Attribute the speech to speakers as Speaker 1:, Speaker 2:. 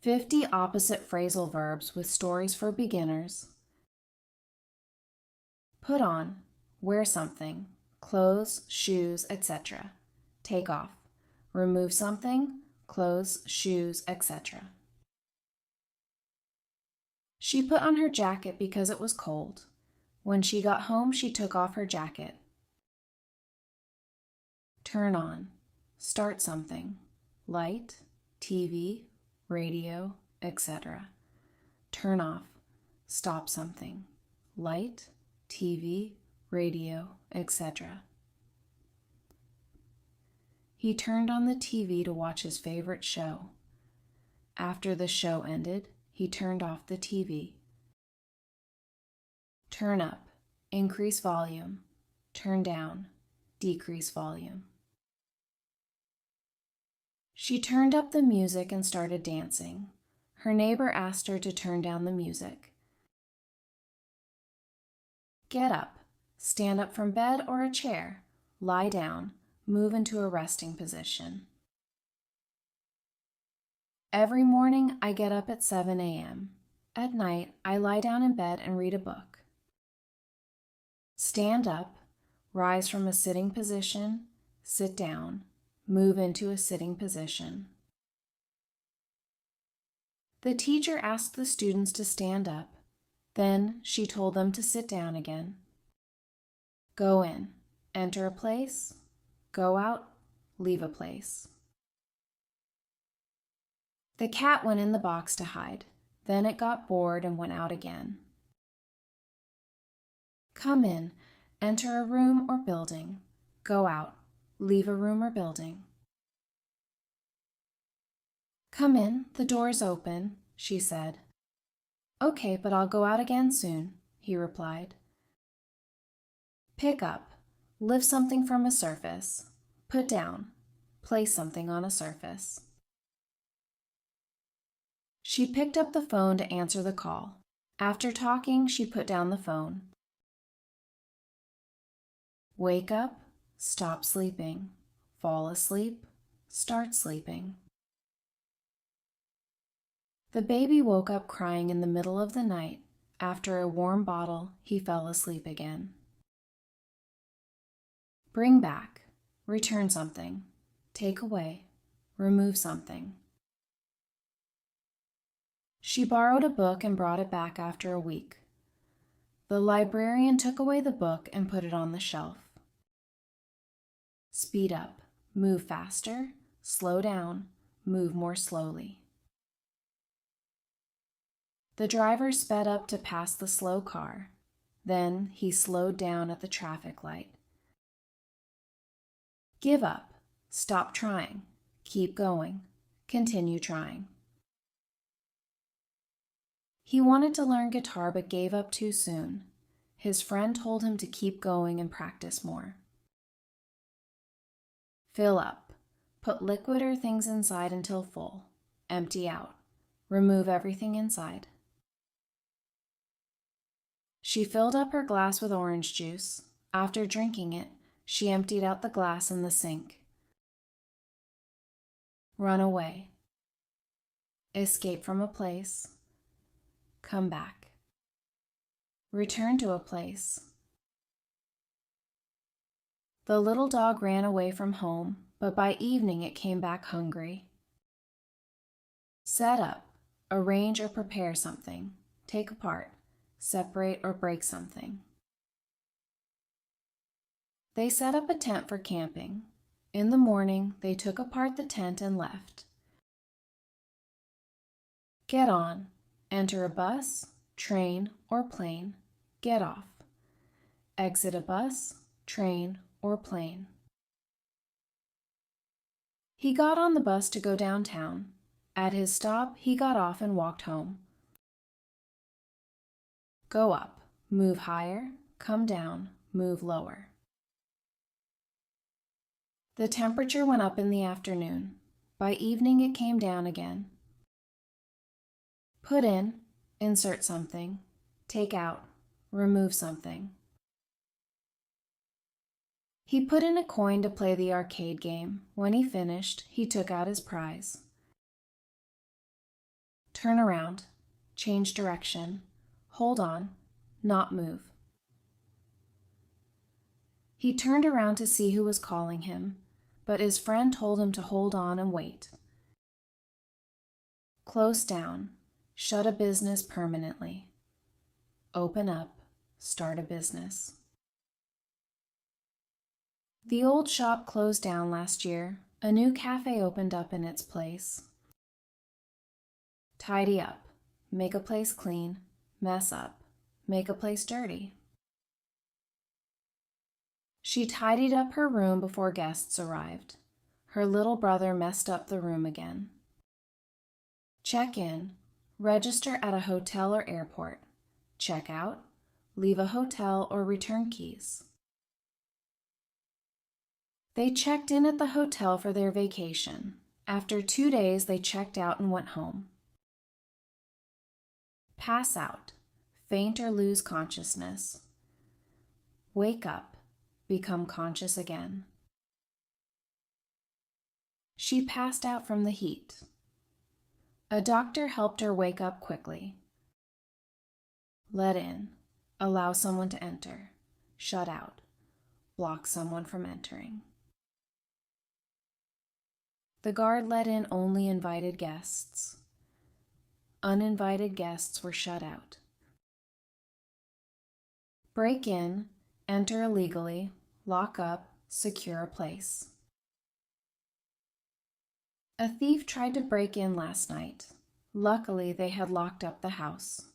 Speaker 1: 50 opposite phrasal verbs with stories for beginners. Put on, wear something, clothes, shoes, etc. Take off, remove something, clothes, shoes, etc. She put on her jacket because it was cold. When she got home, she took off her jacket. Turn on, start something, light, TV, radio, etc. Turn off, stop something, light, TV, radio, etc. He turned on the TV to watch his favorite show. After the show ended, he turned off the TV. Turn up, increase volume. Turn down, decrease volume. She turned up the music and started dancing. Her neighbor asked her to turn down the music. Get up, stand up from bed or a chair, lie down, move into a resting position. Every morning I get up at 7 a.m. At night, I lie down in bed and read a book. Stand up, rise from a sitting position, sit down, move into a sitting position. The teacher asked the students to stand up. Then she told them to sit down again. Go in, enter a place, go out, leave a place. The cat went in the box to hide. Then it got bored and went out again. Come in, enter a room or building, go out, leave a room or building. Come in, the door's open, she said. Okay, but I'll go out again soon, he replied. Pick up, lift something from a surface, put down, place something on a surface. She picked up the phone to answer the call. After talking, she put down the phone. Wake up, stop sleeping, fall asleep, start sleeping. The baby woke up crying in the middle of the night. After a warm bottle, he fell asleep again. Bring back, return something, take away, remove something. She borrowed a book and brought it back after a week. The librarian took away the book and put it on the shelf. Speed up, move faster, slow down, move more slowly. The driver sped up to pass the slow car. Then he slowed down at the traffic light. Give up, stop trying, keep going, continue trying. He wanted to learn guitar but gave up too soon. His friend told him to keep going and practice more. Fill up. Put liquid or things inside until full. Empty out. Remove everything inside. She filled up her glass with orange juice. After drinking it, she emptied out the glass in the sink. Run away. Escape from a place. Come back. Return to a place. The little dog ran away from home, but by evening it came back hungry. Set up, arrange or prepare something, take apart, separate or break something. They set up a tent for camping. In the morning, they took apart the tent and left. Get on. Enter a bus, train, or plane. Get off. Exit a bus, train, or plane. He got on the bus to go downtown. At his stop, he got off and walked home. Go up, move higher, come down, move lower. The temperature went up in the afternoon. By evening, it came down again. Put in, insert something, take out, remove something. He put in a coin to play the arcade game. When he finished, he took out his prize. Turn around, change direction, hold on, not move. He turned around to see who was calling him, but his friend told him to hold on and wait. Close down, shut a business permanently. Open up, start a business. The old shop closed down last year. A new cafe opened up in its place. Tidy up, make a place clean, mess up, make a place dirty. She tidied up her room before guests arrived. Her little brother messed up the room again. Check in, register at a hotel or airport. Check out, leave a hotel or return keys. They checked in at the hotel for their vacation. After 2 days, they checked out and went home. Pass out, faint or lose consciousness. Wake up, become conscious again. She passed out from the heat. A doctor helped her wake up quickly. Let in, allow someone to enter. Shut out, block someone from entering. The guard let in only invited guests. Uninvited guests were shut out. Break in, enter illegally, lock up, secure a place. A thief tried to break in last night. Luckily, they had locked up the house.